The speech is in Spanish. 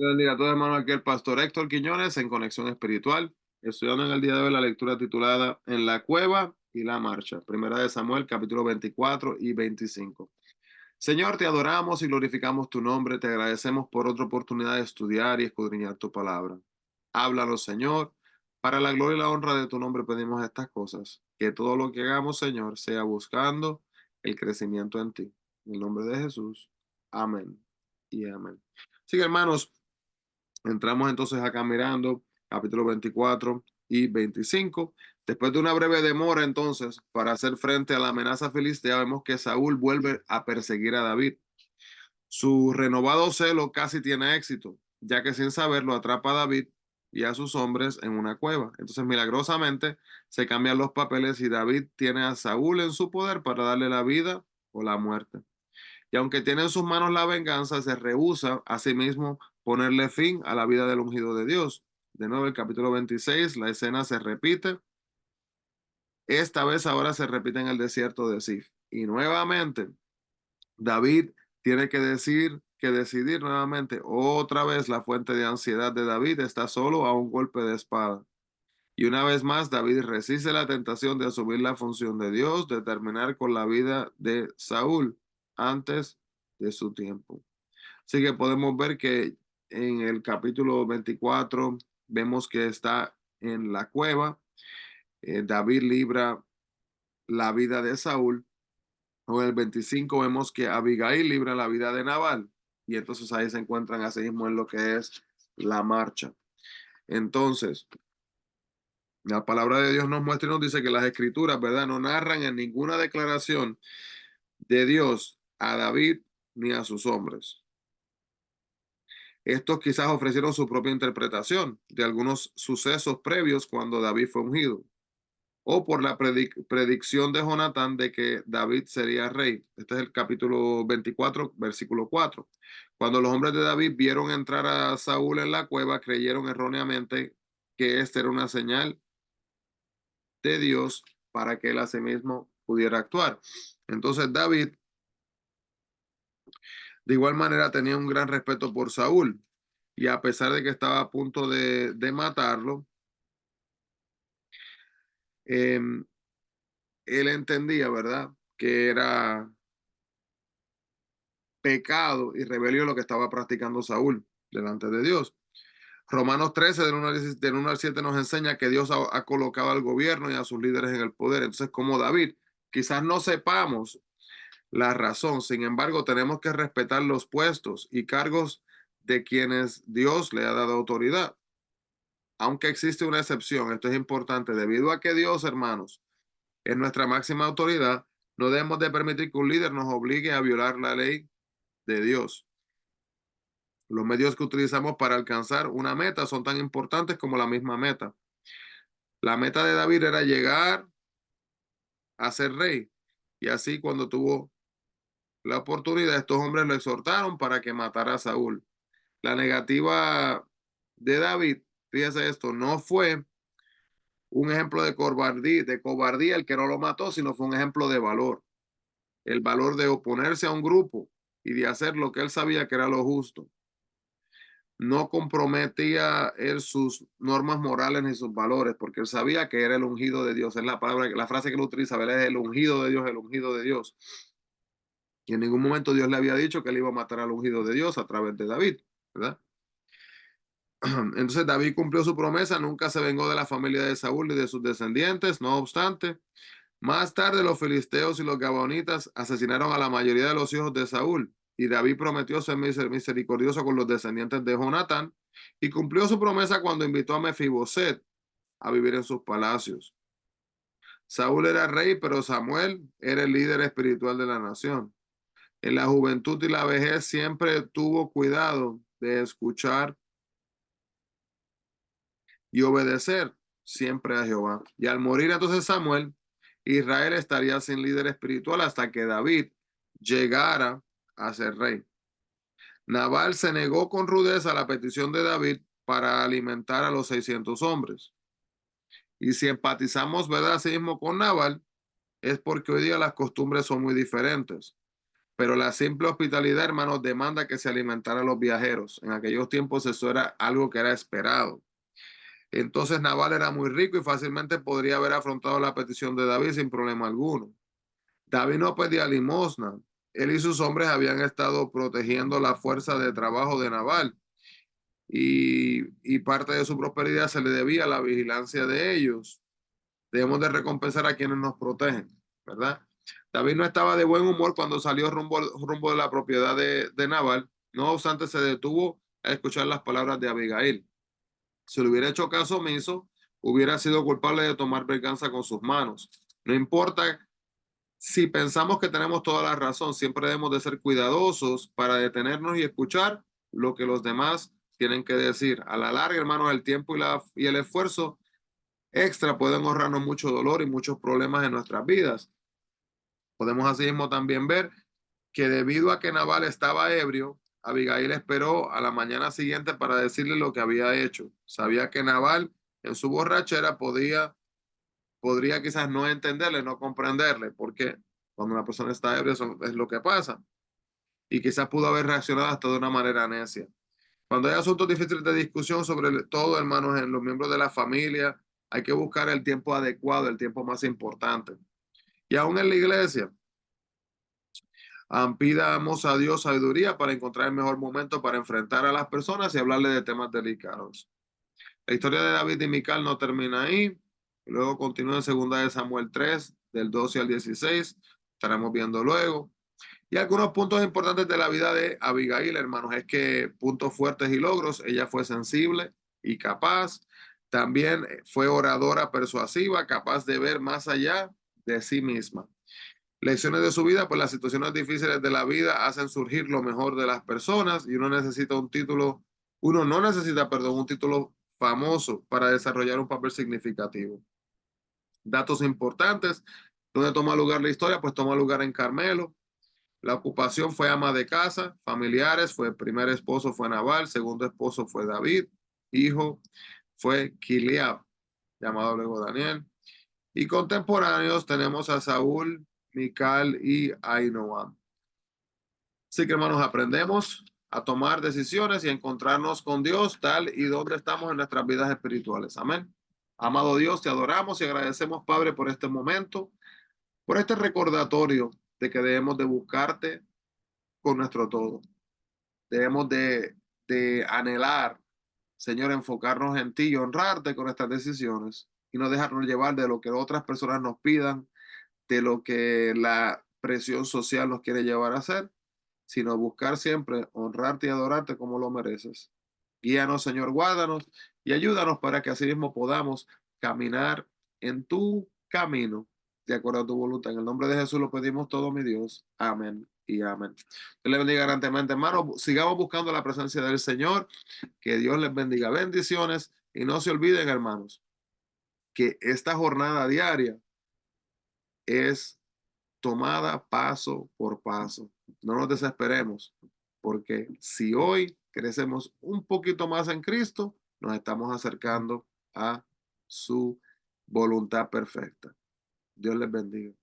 Bendiga a todos, hermano. Aquí el pastor Héctor Quiñones en Conexión Espiritual, estudiando en el día de hoy la lectura titulada En la cueva y la marcha, Primera de Samuel, capítulo 24 y 25. Señor, te adoramos y glorificamos tu nombre, te agradecemos por otra oportunidad de estudiar y escudriñar tu palabra. Háblanos, Señor, para la gloria y la honra de tu nombre pedimos estas cosas, que todo lo que hagamos, Señor, sea buscando el crecimiento en ti. En el nombre de Jesús, amén y amén. Sigue, hermanos. Entramos entonces acá mirando capítulo 24 y 25. Después de una breve demora entonces para hacer frente a la amenaza filistea, vemos que Saúl vuelve a perseguir a David. Su renovado celo casi tiene éxito, ya que sin saberlo atrapa a David y a sus hombres en una cueva. Entonces milagrosamente se cambian los papeles y David tiene a Saúl en su poder para darle la vida o la muerte. Y aunque tiene en sus manos la venganza, se rehúsa a sí mismo ponerle fin a la vida del ungido de Dios. De nuevo, el capítulo 26, la escena se repite. Esta vez ahora se repite en el desierto de Sif. Y nuevamente, David tiene que decidir nuevamente. Otra vez la fuente de ansiedad de David está solo a un golpe de espada. Y una vez más, David resiste la tentación de asumir la función de Dios, de terminar con la vida de Saúl antes de su tiempo. Así que podemos ver que en el capítulo 24 vemos que está en la cueva. David libra la vida de Saúl. O en el 25 vemos que Abigail libra la vida de Nabal. Y entonces ahí se encuentran así mismo en lo que es la marcha. Entonces, la palabra de Dios nos muestra y nos dice que las escrituras, ¿verdad? No narran en ninguna declaración de Dios a David ni a sus hombres. Estos quizás ofrecieron su propia interpretación de algunos sucesos previos cuando David fue ungido, o por la predicción de Jonatán de que David sería rey. Este es el capítulo 24, versículo 4. Cuando los hombres de David vieron entrar a Saúl en la cueva, creyeron erróneamente que esta era una señal de Dios para que él asimismo pudiera actuar. Entonces David, de igual manera, tenía un gran respeto por Saúl y a pesar de que estaba a punto de matarlo, eh, él entendía, ¿verdad?, que era pecado y rebelión lo que estaba practicando Saúl delante de Dios. Romanos 13, del 1 al 7, nos enseña que Dios ha colocado al gobierno y a sus líderes en el poder. Entonces, como David, quizás no sepamos la razón, sin embargo, tenemos que respetar los puestos y cargos de quienes Dios le ha dado autoridad. Aunque existe una excepción, esto es importante, debido a que Dios, hermanos, es nuestra máxima autoridad, no debemos de permitir que un líder nos obligue a violar la ley de Dios. Los medios que utilizamos para alcanzar una meta son tan importantes como la misma meta. La meta de David era llegar a ser rey. Y así cuando tuvo la oportunidad, estos hombres lo exhortaron para que matara a Saúl. La negativa de David, fíjese esto, no fue un ejemplo de cobardía el que no lo mató, sino fue un ejemplo de valor. El valor de oponerse a un grupo y de hacer lo que él sabía que era lo justo. No comprometía él sus normas morales ni sus valores, porque él sabía que era el ungido de Dios. Es la palabra, la frase que él utiliza, ¿verdad? Es el ungido de Dios, el ungido de Dios. Y en ningún momento Dios le había dicho que él iba a matar al ungido de Dios a través de David, ¿verdad? Entonces David cumplió su promesa, nunca se vengó de la familia de Saúl ni de sus descendientes. No obstante, más tarde los filisteos y los gabonitas asesinaron a la mayoría de los hijos de Saúl. Y David prometió ser misericordioso con los descendientes de Jonatán y cumplió su promesa cuando invitó a Mefiboset a vivir en sus palacios. Saúl era rey, pero Samuel era el líder espiritual de la nación. En la juventud y la vejez siempre tuvo cuidado de escuchar y obedecer siempre a Jehová. Y al morir entonces Samuel, Israel estaría sin líder espiritual hasta que David llegara a ser rey. Nabal se negó con rudeza a la petición de David para alimentar a los 600 hombres. Y si empatizamos, ¿verdad?, así mismo con Nabal, es porque hoy día las costumbres son muy diferentes. Pero la simple hospitalidad, hermanos, demanda que se alimentara a los viajeros. En aquellos tiempos eso era algo que era esperado. Entonces Nabal era muy rico y fácilmente podría haber afrontado la petición de David sin problema alguno. David no pedía limosna. Él y sus hombres habían estado protegiendo la fuerza de trabajo de Nabal y parte de su prosperidad se le debía a la vigilancia de ellos. Debemos de recompensar a quienes nos protegen, ¿verdad? David no estaba de buen humor cuando salió rumbo de la propiedad de Nabal. No obstante, se detuvo a escuchar las palabras de Abigail. Si le hubiera hecho caso omiso, hubiera sido culpable de tomar venganza con sus manos. No importa si pensamos que tenemos toda la razón, siempre debemos de ser cuidadosos para detenernos y escuchar lo que los demás tienen que decir. A la larga, hermanos, el tiempo y el esfuerzo extra pueden ahorrarnos mucho dolor y muchos problemas en nuestras vidas. Podemos así mismo también ver que debido a que Nabal estaba ebrio, Abigail esperó a la mañana siguiente para decirle lo que había hecho. Sabía que Nabal en su borrachera podría quizás no entenderle, no comprenderle, porque cuando una persona está ebria eso es lo que pasa. Y quizás pudo haber reaccionado hasta de una manera necia. Cuando hay asuntos difíciles de discusión sobre todo, hermanos, en los miembros de la familia, hay que buscar el tiempo adecuado, el tiempo más importante. Y aún en la iglesia, pidamos a Dios sabiduría para encontrar el mejor momento para enfrentar a las personas y hablarle de temas delicados. La historia de David y Mical no termina ahí. Luego continúa en 2 de Samuel 3, del 12 al 16. Estaremos viendo luego. Y algunos puntos importantes de la vida de Abigail, hermanos, es que puntos fuertes y logros, ella fue sensible y capaz. También fue oradora persuasiva, capaz de ver más allá de sí misma. Lecciones de su vida, pues las situaciones difíciles de la vida hacen surgir lo mejor de las personas y uno no necesita, perdón, un título famoso para desarrollar un papel significativo. Datos importantes, ¿dónde toma lugar la historia? Pues toma lugar en Carmelo. La ocupación fue ama de casa, familiares, fue primer esposo fue Nabal, segundo esposo fue David, hijo fue Kiliab, llamado luego Daniel. Y contemporáneos tenemos a Saúl, Mical y Ainoam. Así que hermanos, aprendemos a tomar decisiones y a encontrarnos con Dios tal y donde estamos en nuestras vidas espirituales. Amén. Amado Dios, te adoramos y agradecemos, Padre, por este momento, por este recordatorio de que debemos de buscarte con nuestro todo. Debemos de anhelar, Señor, enfocarnos en ti y honrarte con estas decisiones y no dejarnos llevar de lo que otras personas nos pidan, de lo que la presión social nos quiere llevar a hacer, sino buscar siempre honrarte y adorarte como lo mereces. Guíanos, Señor, guárdanos y ayúdanos para que así mismo podamos caminar en tu camino, de acuerdo a tu voluntad. En el nombre de Jesús lo pedimos todo, mi Dios. Amén y amén. Dios les bendiga grandemente, hermanos. Sigamos buscando la presencia del Señor. Que Dios les bendiga. Bendiciones. Y no se olviden, hermanos, que esta jornada diaria es tomada paso por paso. No nos desesperemos, porque si hoy crecemos un poquito más en Cristo, nos estamos acercando a su voluntad perfecta. Dios les bendiga.